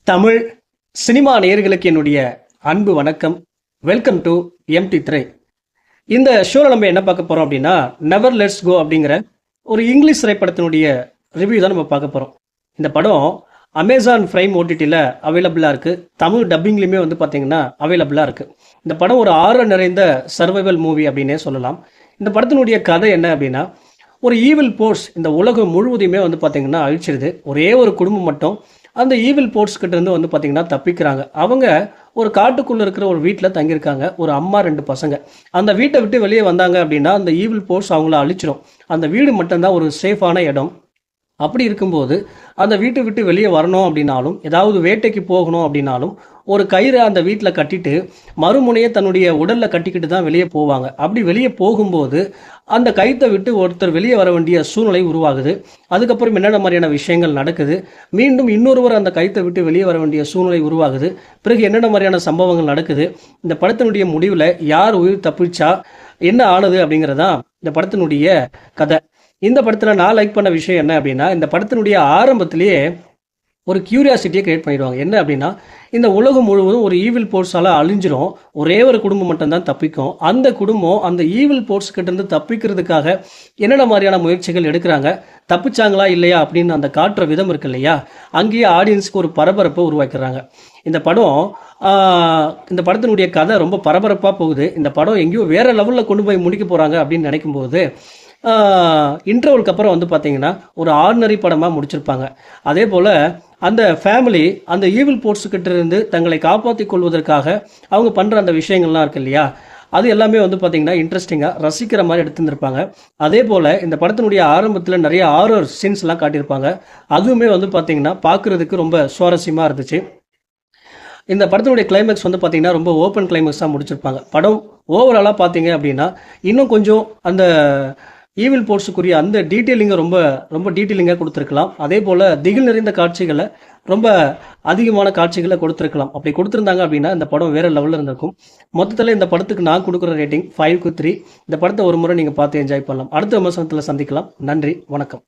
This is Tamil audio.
தமிழ் சினிமா நேயர்களுக்கு என்னுடைய அன்பு வணக்கம். வெல்கம் டு எம்டி திரை. இந்த ஷோவில் நம்ம என்ன பார்க்க போகிறோம் அப்படின்னா, நெவர் லெட்ஸ் கோ அப்படிங்கிற ஒரு இங்கிலீஷ் திரைப்படத்தினுடைய ரிவ்யூ தான் நம்ம பார்க்க போகிறோம். இந்த படம் அமேசான் பிரைம் ஓடிடியில் அவைலபிளாக இருக்குது. தமிழ் டப்பிங்லேயுமே பார்த்தீங்கன்னா அவைலபிளாக இருக்குது. இந்த படம் ஒரு ஆர்வம் நிறைந்த சர்வைவல் மூவி அப்படின்னே சொல்லலாம். இந்த படத்தினுடைய கதை என்ன அப்படின்னா, ஒரு ஈவில் போர்ஸ் இந்த உலகம் முழுவதையுமே பார்த்தீங்கன்னா அழிச்சிருது. ஒரே ஒரு குடும்பம் மட்டும் அந்த ஈவில் போர்ட்ஸ் கிட்ட இருந்து பார்த்தீங்கன்னா தப்பிக்கிறாங்க. அவங்க ஒரு காட்டுக்குள்ளே இருக்கிற ஒரு வீட்டில் தங்கியிருக்காங்க. ஒரு அம்மா 2 பசங்க. அந்த வீட்டை விட்டு வெளியே வந்தாங்க அப்படின்னா அந்த ஈவில் போர்ட்ஸ் அவங்கள அழிச்சிடும். அந்த வீடு மட்டும்தான் ஒரு சேஃபான இடம். அப்படி இருக்கும்போது அந்த வீட்டை விட்டு வெளியே வரணும் அப்படின்னாலும், ஏதாவது வேட்டைக்கு போகணும் அப்படின்னாலும், ஒரு கயிறை அந்த வீட்டில் கட்டிட்டு மறுமுனையை தன்னுடைய உடலில் கட்டிக்கிட்டு தான் வெளியே போவாங்க. அப்படி வெளியே போகும்போது அந்த கயிற்றை விட்டு ஒருத்தர் வெளியே வர வேண்டிய சூழ்நிலை உருவாகுது. அதுக்கப்புறம் என்னென்ன மாதிரியான விஷயங்கள் நடக்குது, மீண்டும் இன்னொருவர் அந்த கயிற்றை விட்டு வெளியே வர வேண்டிய சூழ்நிலை உருவாகுது, பிறகு என்னென்ன மாதிரியான சம்பவங்கள் நடக்குது, இந்த படத்தினுடைய முடிவில் யார் உயிர் தப்பிச்சா என்ன ஆனது அப்படிங்கிறதான் இந்த படத்தினுடைய கதை. இந்த படத்தில் நான் லைக் பண்ண விஷயம் என்ன அப்படின்னா, இந்த படத்தினுடைய ஆரம்பத்திலேயே ஒரு கியூரியாசிட்டியை கிரியேட் பண்ணிடுவாங்க. என்ன அப்படின்னா, இந்த உலகம் முழுவதும் ஒரு ஈவில் போர்ட்ஸால் அழிஞ்சிரும். ஒரே ஒரு குடும்பம் மட்டும்தான் தப்பிக்கும். அந்த குடும்பம் அந்த ஈவில் போர்ட்ஸ் கிட்டேருந்து தப்பிக்கிறதுக்காக என்னென்ன மாதிரியான முயற்சிகள் எடுக்கிறாங்க, தப்பிச்சாங்களா இல்லையா அப்படின்னு அந்த காட்டுற விதம் இருக்கு இல்லையா, அங்கேயே ஆடியன்ஸுக்கு ஒரு பரபரப்பை உருவாக்குறாங்க. இந்த படத்தினுடைய கதை ரொம்ப பரபரப்பாக போகுது. இந்த படம் எங்கேயோ வேறு லெவலில் கொண்டு போய் முடிக்க போகிறாங்க அப்படின்னு நினைக்கும்போது இன்டர்வலுக்கு அப்புறம் பார்த்தீங்கன்னா ஒரு ஆர்டினரி படமாக முடிச்சிருப்பாங்க. அதே போல் அந்த ஃபேமிலி அந்த ஈவில் போர்ட்ஸுக்கிட்ட இருந்து தங்களை காப்பாற்றிக் கொள்வதற்காக அவங்க பண்ணுற அந்த விஷயங்கள்லாம் இருக்கு இல்லையா, அது எல்லாமே பார்த்தீங்கன்னா இன்ட்ரெஸ்டிங்காக ரசிக்கிற மாதிரி எடுத்துருந்துருப்பாங்க. அதே போல் இந்த படத்தினுடைய ஆரம்பத்தில் நிறைய ஹாரர் சீன்ஸ்லாம் காட்டியிருப்பாங்க. அதுவுமே பார்த்தீங்கன்னா பார்க்குறதுக்கு ரொம்ப சுவாரஸ்யமாக இருந்துச்சு. இந்த படத்தினுடைய கிளைமேக்ஸ் பார்த்தீங்கன்னா ரொம்ப ஓப்பன் கிளைமேக்ஸாக முடிச்சிருப்பாங்க. படம் ஓவராலாக பார்த்தீங்க அப்படின்னா இன்னும் கொஞ்சம் அந்த ஈவில் போர்ட்ஸுக்குரிய அந்த டீட்டெயிலிங்கை ரொம்ப ரொம்ப டீட்டெயிலிங்காக கொடுத்துருக்கலாம். அதே போல் திகில் நிறைந்த காட்சிகளை ரொம்ப அதிகமான காட்சிகளை கொடுத்துருக்கலாம். அப்படி கொடுத்துருந்தாங்க அப்படின்னா இந்த படம் வேறு லெவலில் இருந்திருக்கும். மொத்தத்தில் இந்த படத்துக்கு நான் கொடுக்குற ரேட்டிங் 5க்கு 3. இந்த படத்தை ஒரு முறை நீங்கள் பார்த்து என்ஜாய் பண்ணலாம். அடுத்த விமர்சனத்தில் சந்திக்கலாம். நன்றி, வணக்கம்.